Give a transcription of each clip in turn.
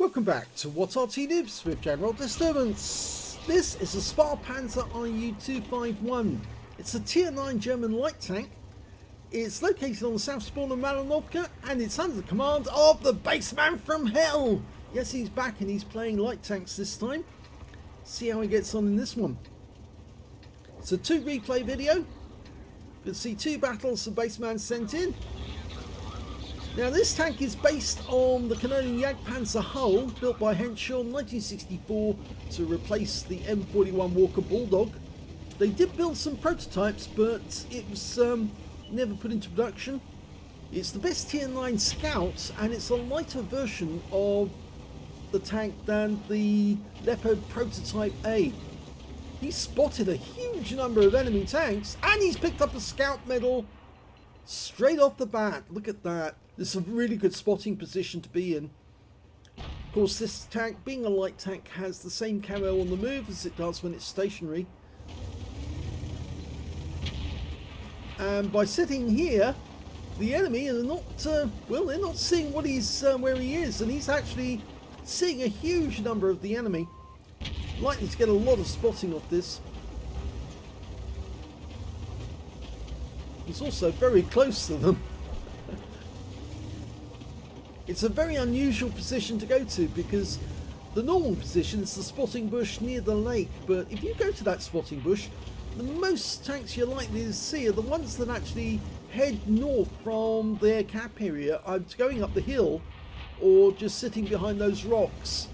Welcome back to What Arty Noobs with General Disturbance. This is a Spähpanzer Ru-251. It's a tier 9 German light tank. It's located on the south spawn of Malinovka and it's under the command of the BassmanFromHell. Yes, he's back and he's playing light tanks this time. See how he gets on in this one. It's a 2 replay video. You can see 2 battles the Bassman sent in. Now this tank is based on the Canadian Jagdpanzer hull built by Henshaw in 1964 to replace the M41 Walker Bulldog. They did build some prototypes, but it was never put into production. It's the best tier 9 Scout and it's a lighter version of the tank than the Leopard prototype A. He spotted a huge number of enemy tanks and he's picked up a Scout medal straight off the bat. Look at that. This is a really good spotting position to be in. Of course, this tank, being a light tank, has the same camo on the move as it does when it's stationary. And by sitting here, the enemy are not, well, they're not seeing what he's, where he is, and he's actually seeing a huge number of the enemy. Likely to get a lot of spotting off this. He's also very close to them. It's a very unusual position to go to because the normal position is the spotting bush near the lake, but if you go to that spotting bush, the most tanks you're likely to see are the ones that actually head north from their cap area, either going up the hill or just sitting behind those rocks.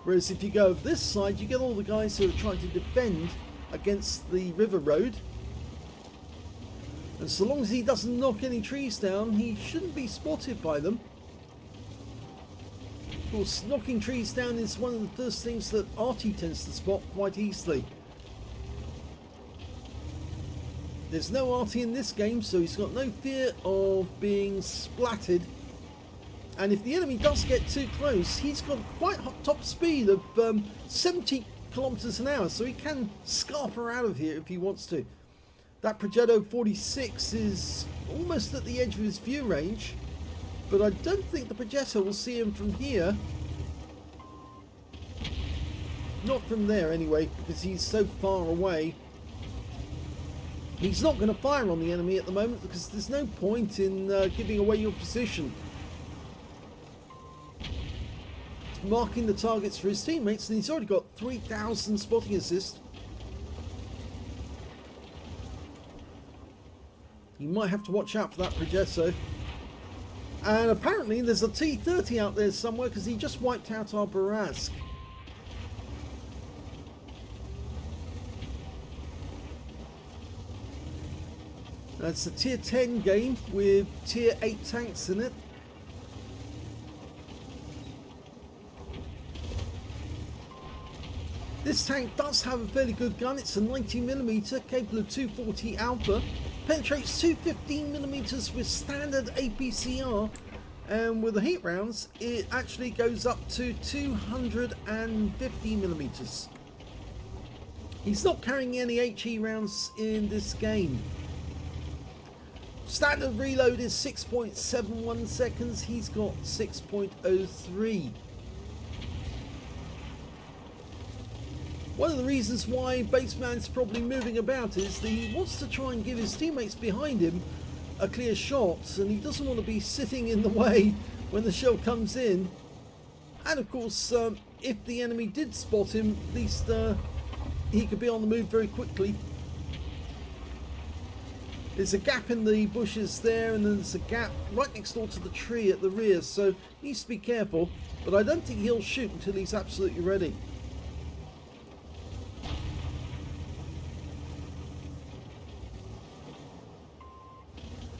Whereas if you go over this side, you get all the guys who are trying to defend against the river road. And so long as he doesn't knock any trees down, he shouldn't be spotted by them. Of course, knocking trees down is one of the first things that Arty tends to spot quite easily. There's no Arty in this game, so he's got no fear of being splatted. And if the enemy does get too close, he's got quite hot top speed of 70 kilometers an hour, so he can scarper out of here if he wants to. That Progetto 46 is almost at the edge of his view range, but I don't think the Progetto will see him from here. Not from there anyway, because he's so far away. He's not going to fire on the enemy at the moment because there's no point in giving away your position. He's marking the targets for his teammates and he's already got 3,000 spotting assists. You might have to watch out for that Progetto. And apparently there's a T-30 out there somewhere because he just wiped out our Barask. That's a tier 10 game with tier 8 tanks in it. This tank does have a fairly good gun. It's a 90mm capable of 240 alpha. Penetrates 215mm with standard APCR, and with the heat rounds it actually goes up to 250mm. He's not carrying any HE rounds in this game. Standard reload is 6.71 seconds. He's got 6.03. One of the reasons why Bassman's probably moving about is that he wants to try and give his teammates behind him a clear shot, and he doesn't want to be sitting in the way when the shell comes in. And of course, if the enemy did spot him, at least he could be on the move very quickly. There's a gap in the bushes there, and then there's a gap right next door to the tree at the rear, so he needs to be careful, but I don't think he'll shoot until he's absolutely ready.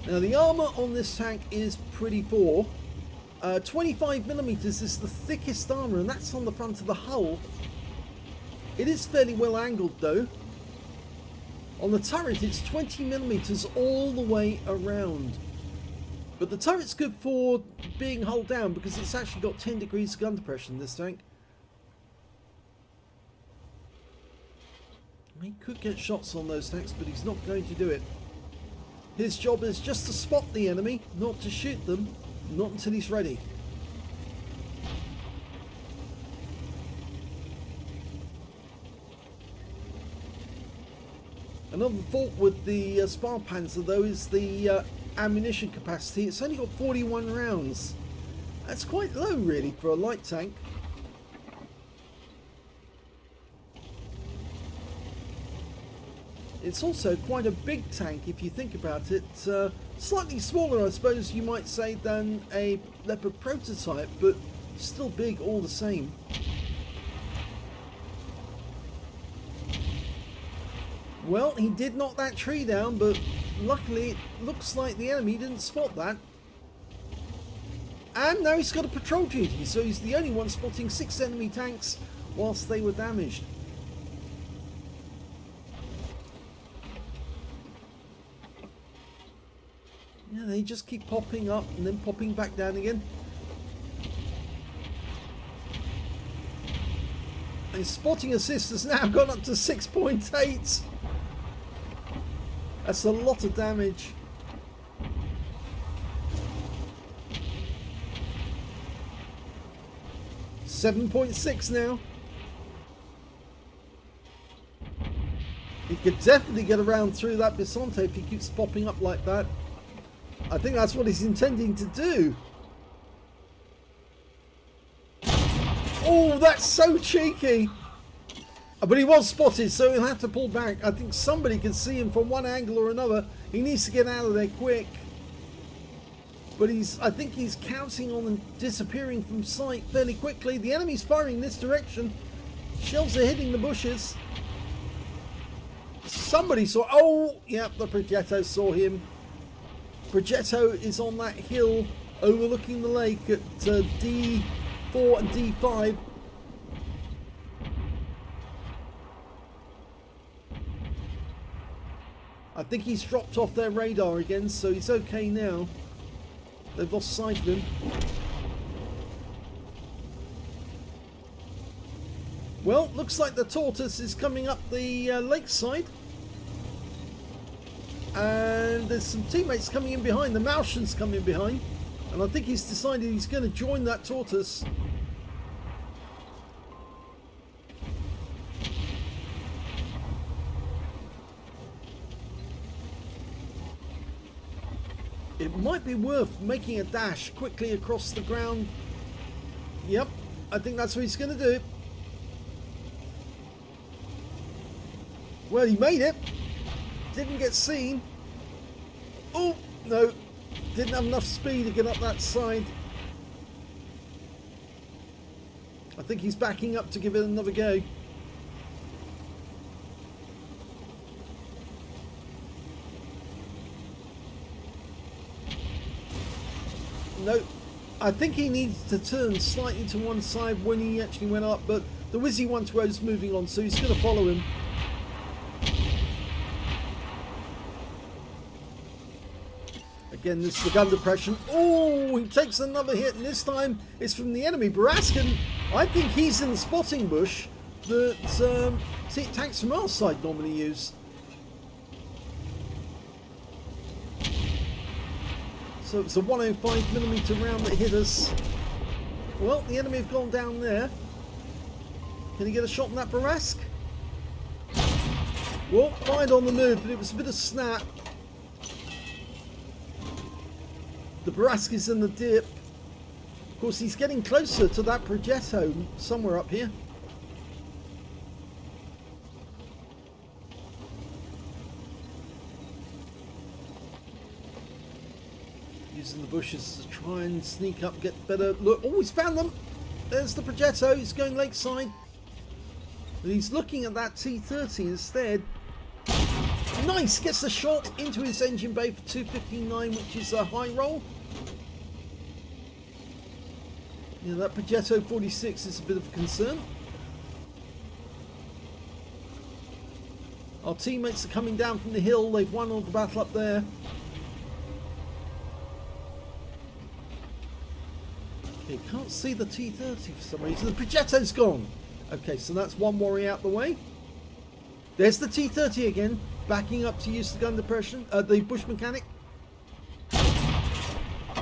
Now the armour on this tank is pretty poor. 25mm is the thickest armour, and that's on the front of the hull. It is fairly well angled though. On the turret it's 20mm all the way around. But the turret's good for being hull down because it's actually got 10 degrees of gun depression, this tank. He could get shots on those tanks, but he's not going to do it. His job is just to spot the enemy, not to shoot them, not until he's ready. Another fault with the Spähpanzer though is the ammunition capacity. It's only got 41 rounds. That's quite low really for a light tank. It's also quite a big tank if you think about it. Slightly smaller I suppose you might say than a Leopard prototype, but still big all the same. Well, he did knock that tree down, but luckily it looks like the enemy didn't spot that. And now he's got a patrol duty, so he's the only one spotting 6 enemy tanks whilst they were damaged. Yeah, they just keep popping up and then popping back down again. And his spotting assist has now gone up to 6.8. That's a lot of damage. $7.6 now. He could definitely get around through that Bisonte if he keeps popping up like that. I think that's what he's intending to do. Oh, that's so cheeky. But he was spotted, so he'll have to pull back. I think somebody can see him from one angle or another. He needs to get out of there quick. But I think he's counting on disappearing from sight fairly quickly. The enemy's firing in this direction. Shells are hitting the bushes. Somebody saw... Oh, yeah, the Progetto saw him. Progetto is on that hill overlooking the lake at D4 and D5. I think he's dropped off their radar again, so he's okay now. They've lost sight of him. Well, looks like the Tortoise is coming up the lakeside. And there's some teammates coming in behind. The Martian's coming behind. And I think he's decided he's going to join that Tortoise. It might be worth making a dash quickly across the ground. Yep, I think that's what he's going to do. Well, he made it. Didn't get seen. Oh, no. Didn't have enough speed to get up that side. I think he's backing up to give it another go. No, I think he needs to turn slightly to one side when he actually went up, but the Wizzy 120 is moving on, so he's going to follow him. Again, this is the gun depression. Oh, he takes another hit, and this time it's from the enemy. Baraskin, I think he's in the spotting bush that tanks from our side normally use. So it's a 105mm round that hit us. Well, the enemy have gone down there. Can he get a shot on that Barask? Well, fired on the move, but it was a bit of snap. The Barask is in the dip. Of course, he's getting closer to that Progetto somewhere up here. Using the bushes to try and sneak up, get better look. Oh, he's found them. There's the Progetto. He's going lakeside. And he's looking at that T30 instead. Nice. Gets the shot into his engine bay for 259, which is a high roll. Yeah, that Progetto 46 is a bit of a concern. Our teammates are coming down from the hill. They've won all the battle up there. Okay, can't see the T30 for some reason. The Progetto's gone. Okay, so that's one worry out the way. There's the T30 again, backing up to use the gun depression. The bush mechanic.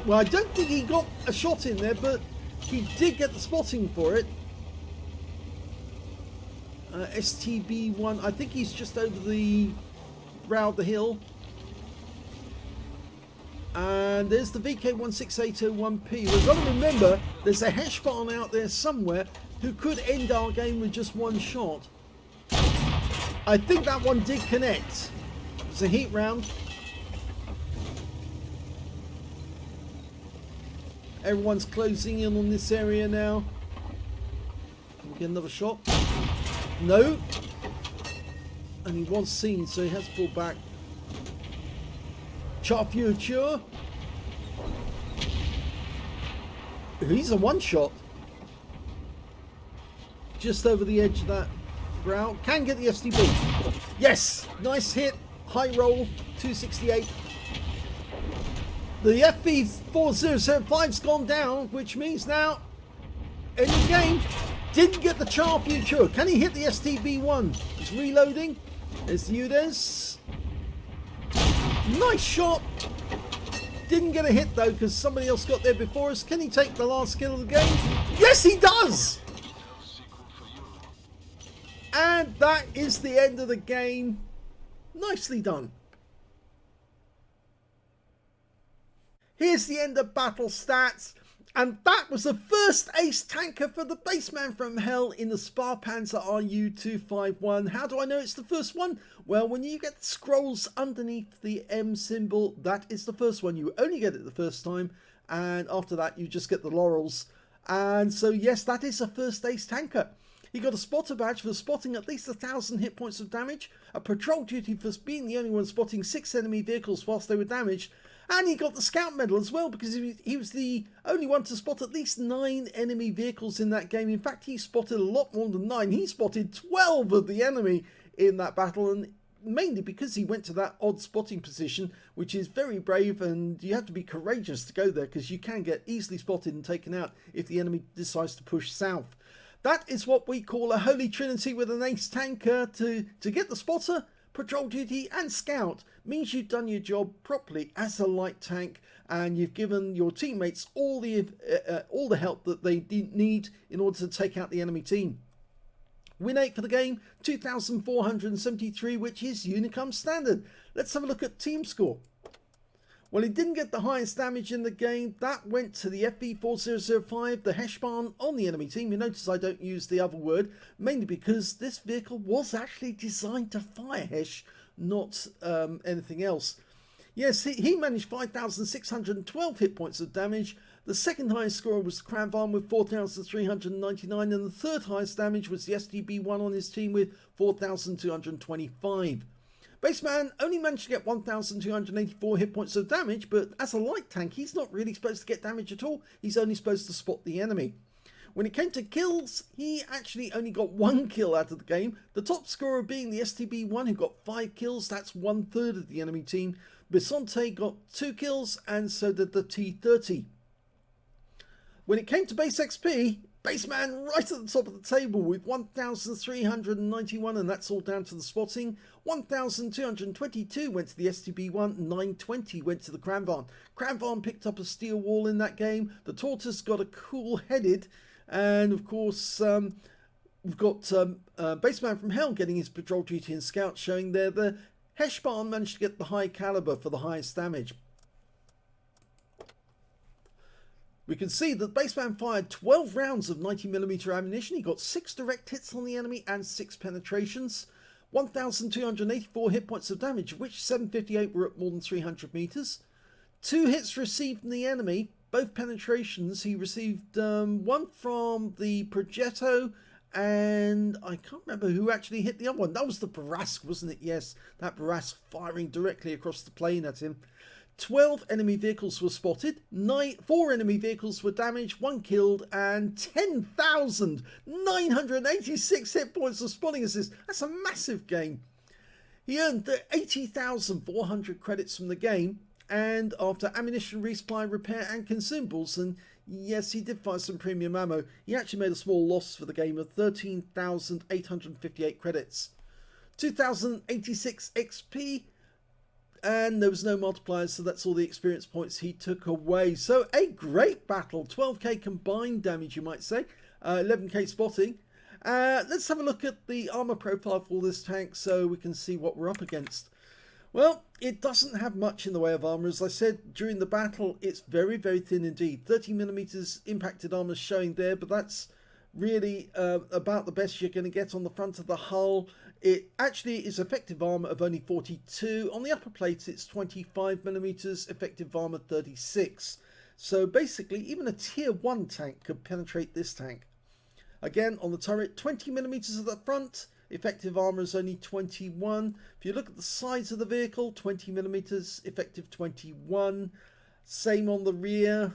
Well, I don't think he got a shot in there, but he did get the spotting for it. STB1, I think he's just over the brow of the hill. And there's the VK16801P. We've got to remember there's a Heshbarn out there somewhere who could end our game with just one shot. I think that one did connect. It's a heat round. Everyone's closing in on this area now. Can we get another shot? No. And he was seen, so he has pulled back. Future. He's a one shot. Just over the edge of that brow. Can get the STB. Yes! Nice hit. High roll. 268. The FB4075's gone down, which means now, in the game, didn't get the Future. Can he hit the STB1? He's reloading. There's the UDES. Nice shot. Didn't get a hit though because somebody else got there before us. Can he take the last kill of the game? Yes, he does! And that is the end of the game. Nicely done. Here's the end of battle stats. And that was the first ace tanker for the Bassman from Hell in the Spähpanzer Ru-251. How do I know it's the first one? Well, when you get the scrolls underneath the M symbol, that is the first one. You only get it the first time, and after that you just get the laurels. And so yes, that is the first ace tanker. He got a spotter badge for spotting at least 1,000 hit points of damage, a patrol duty for being the only one spotting 6 enemy vehicles whilst they were damaged, and he got the scout medal as well because he was the only one to spot at least 9 enemy vehicles in that game. In fact, he spotted a lot more than 9. He spotted 12 of the enemy in that battle, and mainly because he went to that odd spotting position, which is very brave, and you have to be courageous to go there because you can get easily spotted and taken out if the enemy decides to push south. That is what we call a holy trinity with an ace tanker. To get the spotter, patrol duty and scout means you've done your job properly as a light tank, and you've given your teammates all the help that they need in order to take out the enemy team. Win 8 for the game, 2,473, which is Unicum standard. Let's have a look at team score. Well, he didn't get the highest damage in the game. That went to the FB4005, the Heshbarn on the enemy team. You notice I don't use the other word, mainly because this vehicle was actually designed to fire Hesh, not anything else. Yes, he managed 5,612 hit points of damage. The second highest scorer was the Kranvan with 4,399, and the third highest damage was the SDB1 on his team with 4,225. Bassman only managed to get 1,284 hit points of damage, but as a light tank, he's not really supposed to get damage at all. He's only supposed to spot the enemy. When it came to kills, he actually only got 1 kill out of the game. The top scorer being the STB1, who got 5 kills. That's 1/3 of the enemy team. Bisonte got 2 kills, and so did the T30. When it came to base XP, Bassman right at the top of the table with 1,391, and that's all down to the spotting. 1,222 went to the STB1, 920 went to the Kranvan. Kranvan picked up a steel wall in that game. The Tortoise got a cool headed, and of course we've got Bassman from Hell getting his patrol duty and scout, showing there the Heshbarn managed to get the high caliber for the highest damage. We can see that Bassman fired 12 rounds of 90mm ammunition. He got 6 direct hits on the enemy and 6 penetrations. 1,284 hit points of damage, of which 758 were at more than 300 meters. 2 hits received from the enemy, both penetrations. He received one from the Progetto, and I can't remember who actually hit the other one. That was the Barask, wasn't it? Yes, that Barask firing directly across the plane at him. 12 enemy vehicles were spotted, 4 enemy vehicles were damaged, 1 killed, and 10,986 hit points of spotting assist. That's a massive game. He earned 80,400 credits from the game, and after ammunition resupply, repair and consumables, and yes, he did fire some premium ammo, he actually made a small loss for the game of 13,858 credits. 2,086 XP, and there was no multipliers, so that's all the experience points he took away. So a great battle, 12k combined damage, you might say, 11k spotting. Let's have a look at the armor profile for this tank so we can see what we're up against. Well, it doesn't have much in the way of armor. As I said during the battle, it's very, very thin indeed. 30mm impacted armor showing there, but that's really about the best you're going to get on the front of the hull. It actually is effective armor of only 42. On the upper plates, it's 25mm, effective armor 36. So basically, even a tier 1 tank could penetrate this tank. Again, on the turret, 20mm at the front. Effective armor is only 21. If you look at the size of the vehicle, 20mm, effective 21. Same on the rear.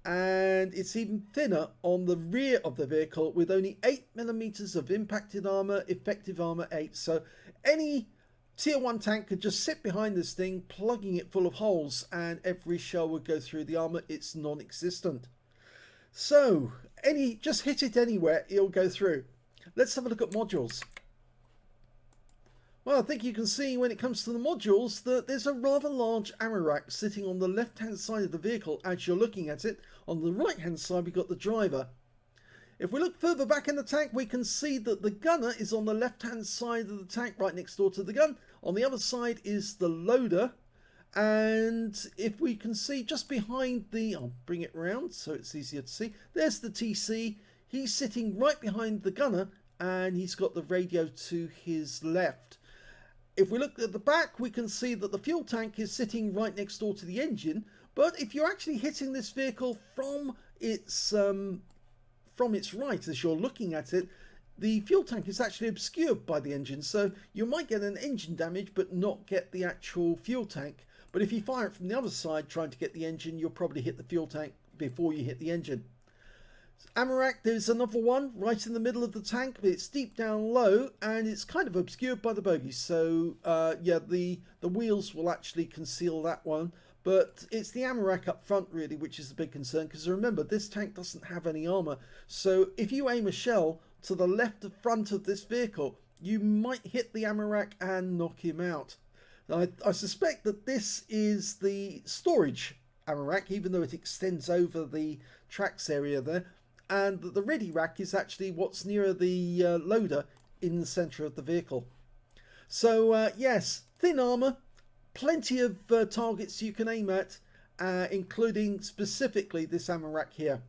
And it's even thinner on the rear of the vehicle with only 8mm of impacted armor, effective armor 8. So any tier 1 tank could just sit behind this thing, plugging it full of holes, and every shell would go through the armor. It's non-existent. So just hit it anywhere, it'll go through. Let's have a look at modules. Well, I think you can see when it comes to the modules that there's a rather large ammo rack sitting on the left-hand side of the vehicle as you're looking at it. On the right-hand side, we've got the driver. If we look further back in the tank, we can see that the gunner is on the left-hand side of the tank, right next door to the gun. On the other side is the loader. And if we can see just behind I'll bring it around so it's easier to see. There's the TC. He's sitting right behind the gunner, and he's got the radio to his left. If we look at the back, we can see that the fuel tank is sitting right next door to the engine. But if you're actually hitting this vehicle from its right as you're looking at it, the fuel tank is actually obscured by the engine. So you might get an engine damage but not get the actual fuel tank. But if you fire it from the other side trying to get the engine, you'll probably hit the fuel tank before you hit the engine. Ammo rack, there's another one right in the middle of the tank, but it's deep down low and it's kind of obscured by the bogies. So yeah, the wheels will actually conceal that one. But it's the ammo rack up front really which is the big concern, because remember, this tank doesn't have any armor. So if you aim a shell to the left of front of this vehicle, you might hit the ammo rack and knock him out. I suspect that this is the storage ammo rack, even though it extends over the tracks area there. And the ready rack is actually what's nearer the loader in the center of the vehicle. So yes, thin armor, plenty of targets you can aim at, including specifically this ammo rack here.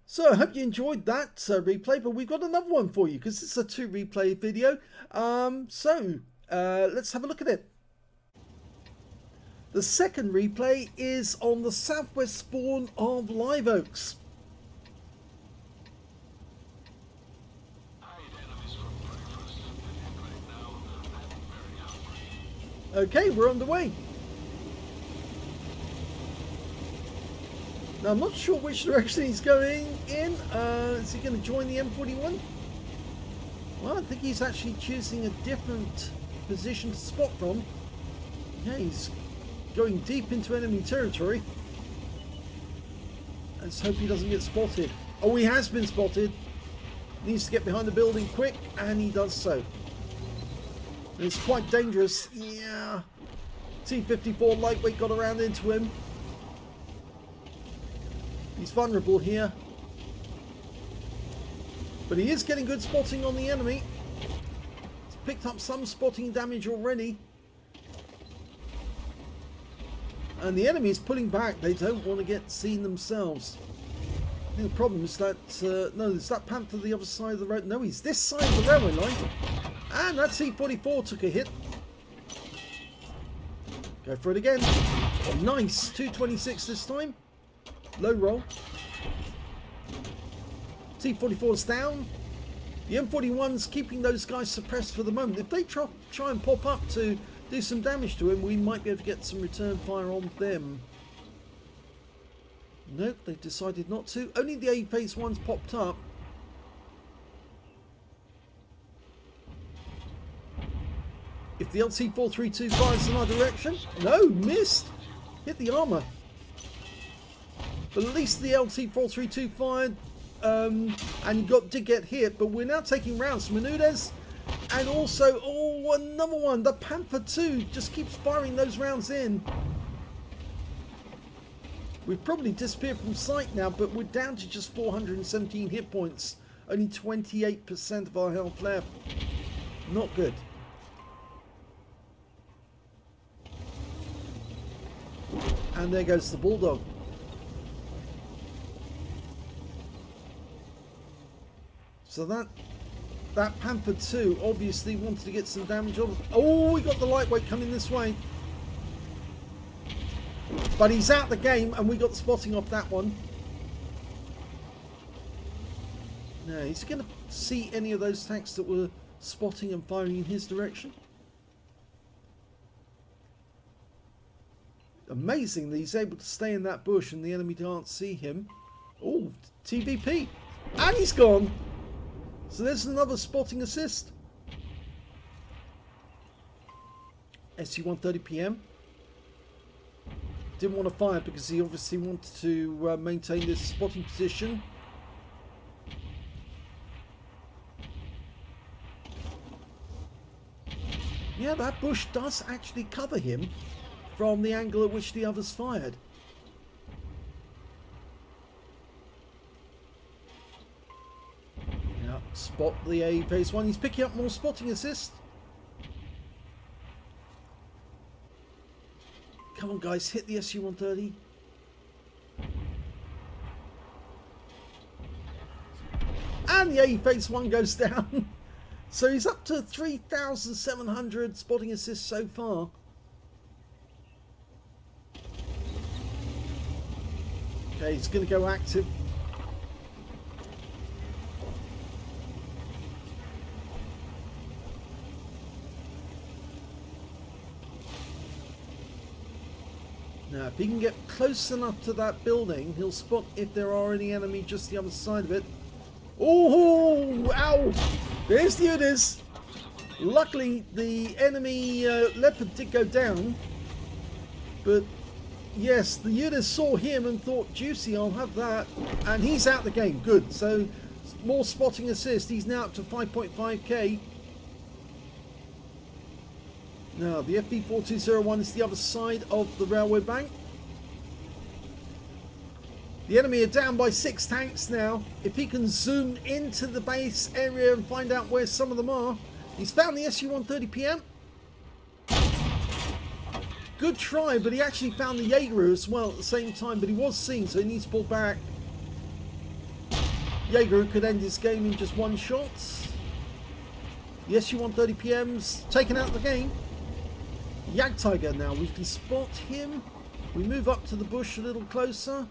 So I hope you enjoyed that replay, but we've got another one for you because it's a 2 replay video. Let's have a look at it. The second replay is on the southwest spawn of Live Oaks. Okay, we're on the way. Now, I'm not sure which direction he's going in. Is he going to join the M41? Well, I think he's actually choosing a different position to spot from. Yeah, he's going deep into enemy territory. Let's hope he doesn't get spotted. Oh, he has been spotted. Needs to get behind the building quick, and he does so. And it's quite dangerous. Yeah. T-54 lightweight got around into him. He's vulnerable here. But he is getting good spotting on the enemy. He's picked up some spotting damage already. And the enemy is pulling back. They don't want to get seen themselves. I think the problem is that... no, there's that Panther the other side of the road. No, he's this side of the railway line. And that T-44 took a hit. Go for it again. Oh, nice. 226 this time. Low roll. T-44's down. The M41's keeping those guys suppressed for the moment. If they try and pop up to do some damage to him, we might be able to get some return fire on them. Nope, they've decided not to. Only the A-phase ones popped up. If the LT-432 fires in our direction... No, missed! Hit the armour. But at least the LT-432 fired and did get hit. But we're now taking rounds from Menudez. And also, oh, another one. The Panther 2 just keeps firing those rounds in. We've probably disappeared from sight now, but we're down to just 417 hit points. Only 28% of our health left. Not good. And there goes the Bulldog. So that Panther 2 obviously wanted to get some damage on. Oh, we got the lightweight coming this way. But he's out the game, and we got the spotting off that one. Now, he's going to see any of those tanks that were spotting and firing in his direction. Amazing that he's able to stay in that bush and the enemy can't see him. Oh, TVP. And he's gone. So there's another spotting assist. SU-130PM. Didn't want to fire because he obviously wanted to maintain this spotting position. Yeah, that bush does actually cover him from the angle at which the others fired. Yeah, spot the A phase 1. He's picking up more spotting assists. Come on, guys, hit the SU-130. And the A phase 1 goes down. So he's up to 3,700 spotting assists so far. Okay, he's going to go active. Now, if he can get close enough to that building, he'll spot if there are any enemy just the other side of it. Oh, ow! There's the Udyrs. Luckily, the enemy Leopard did go down. But, yes, the Udyrs saw him and thought, juicy, I'll have that. And he's out the game. Good. So, more spotting assist. He's now up to 5.5k. Now, the FB4201 is the other side of the railway bank. The enemy are down by 6 tanks now. If he can zoom into the base area and find out where some of them are. He's found the SU-130PM. Good try, but he actually found the Jaeger as well at the same time. But he was seen, so he needs to pull back. Jaeger could end his game in just one shot. The SU-130PM's taken out of the game. Jagdtiger now, we can spot him. We move up to the bush a little closer.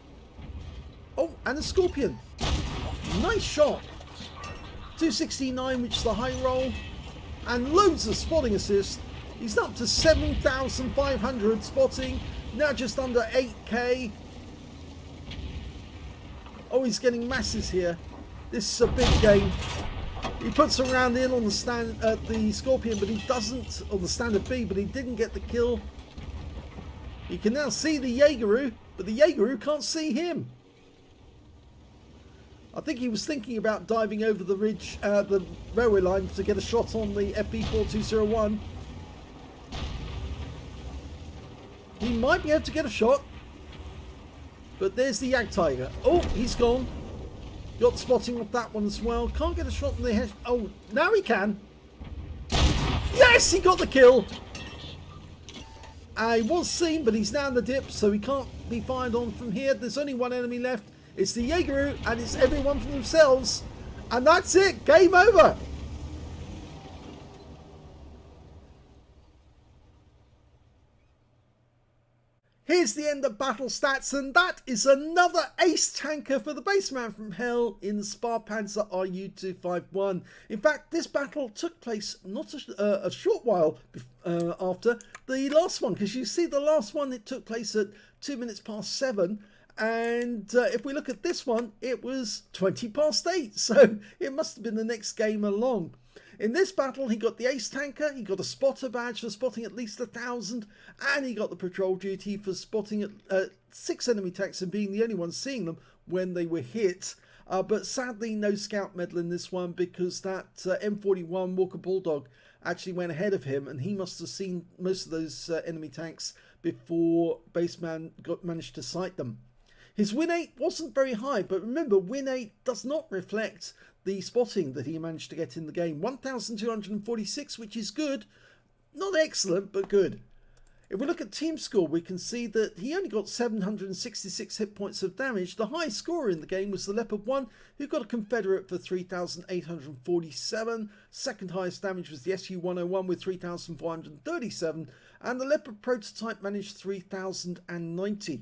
Oh, and a Scorpion. Nice shot. 269, which is the high roll. And loads of spotting assists. He's up to 7,500 spotting. Now just under 8k. Oh, he's getting masses here. This is a big game. He puts a round in on the the Scorpion, but he doesn't, or the standard B, but he didn't get the kill. He can now see the Jaeger, but the Jaeger can't see him. I think he was thinking about diving over the ridge, the railway line to get a shot on the FB4201. He might be able to get a shot, but there's the Jagdtiger. Oh, he's gone. Got the spotting off that one as well. Can't get a shot in the head. Oh, now he can. Yes, he got the kill. He was seen, but he's now in the dip, so he can't be fired on from here. There's only one enemy left. It's the Jaeger, and it's everyone for themselves. And that's it. Game over. Here's the end of battle stats, and that is another ace tanker for the Bassman from Hell in the Spähpanzer Ru-251. In fact, this battle took place not a short while after the last one, because you see the last one, it took place at 2 minutes past 7, and if we look at this one, it was 20 past 8, so it must have been the next game along. In this battle, he got the ace tanker, he got a spotter badge for spotting at least 1,000, and he got the patrol duty for spotting 6 enemy tanks and being the only one seeing them when they were hit. But sadly, no scout medal in this one, because that M41 Walker Bulldog actually went ahead of him, and he must have seen most of those enemy tanks before Bassman managed to sight them. His win rate wasn't very high, but remember, win rate does not reflect the spotting that he managed to get in the game. 1,246, which is good. Not excellent, but good. If we look at team score, we can see that he only got 766 hit points of damage. The highest scorer in the game was the Leopard 1, who got a Confederate for 3,847. Second highest damage was the SU-101 with 3,437. And the Leopard prototype managed 3,090.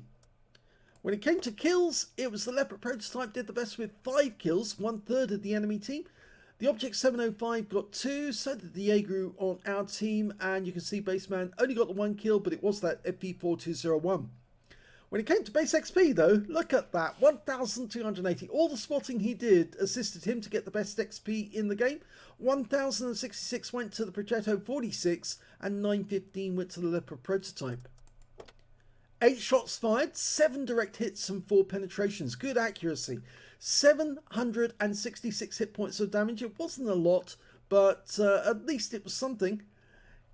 When it came to kills, it was the Leopard prototype did the best with 5 kills, 1/3 of the enemy team. The Object 705 got 2, so did the Jaeger on our team, and you can see Bassman only got the 1 kill, but it was that FP4201. When it came to base XP though, look at that, 1,280. All the spotting he did assisted him to get the best XP in the game. 1,066 went to the Progetto 46, and 915 went to the Leopard prototype. 8 shots fired, 7 direct hits and 4 penetrations. Good accuracy. 766 hit points of damage. It wasn't a lot, but at least it was something.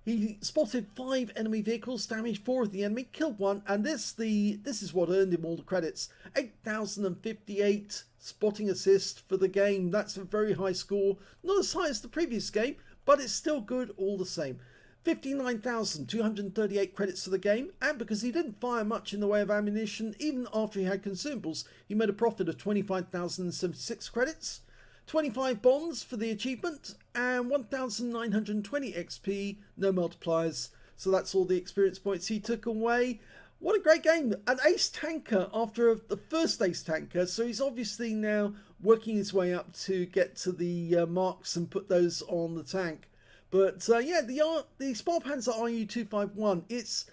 He spotted 5 enemy vehicles, damaged 4 of the enemy, killed 1, and this is what earned him all the credits. 8,058 spotting assist for the game. That's a very high score. Not as high as the previous game, but it's still good all the same. 59,238 credits for the game, and because he didn't fire much in the way of ammunition, even after he had consumables, he made a profit of 25,076 credits, 25 bonds for the achievement, and 1,920 XP, no multipliers, so that's all the experience points he took away. What a great game! An ace tanker after the first ace tanker, so he's obviously now working his way up to get to the marks and put those on the tank. But yeah, the Spähpanzer Ru-251, it's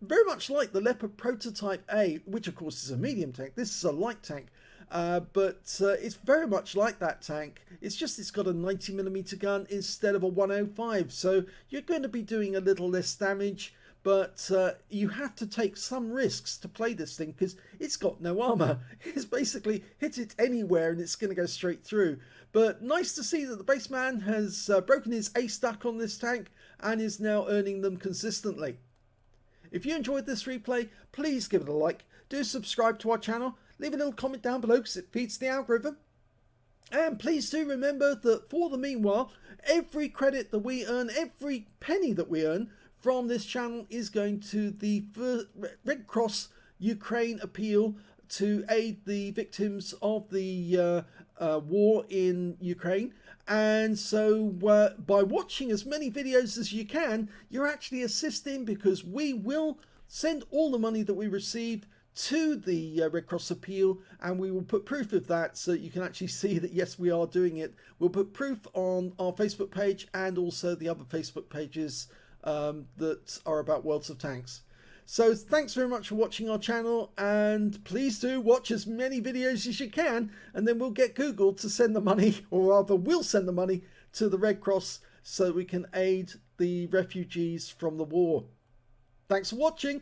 very much like the Leopard Prototype A, which of course is a medium tank. This is a light tank, but it's very much like that tank. It's just it's got a 90mm gun instead of a 105, so you're going to be doing a little less damage, but you have to take some risks to play this thing because it's got no armor. It's basically hit it anywhere and it's going to go straight through. But nice to see that the Bassman has broken his ace duck on this tank and is now earning them consistently. If you enjoyed this replay, please give it a like. Do subscribe to our channel. Leave a little comment down below because it feeds the algorithm. And please do remember that for the meanwhile, every credit that we earn, every penny that we earn from this channel is going to the Red Cross Ukraine appeal to aid the victims of the war in Ukraine. And so by watching as many videos as you can, you're actually assisting, because we will send all the money that we receive to the Red Cross appeal, and we will put proof of that so you can actually see that yes, we are doing it. We'll put proof on our Facebook page and also the other Facebook pages that are about Worlds of Tanks. So thanks very much for watching our channel, and please do watch as many videos as you can, and then we'll get Google to send the money, or rather we'll send the money to the Red Cross so we can aid the refugees from the war. Thanks for watching.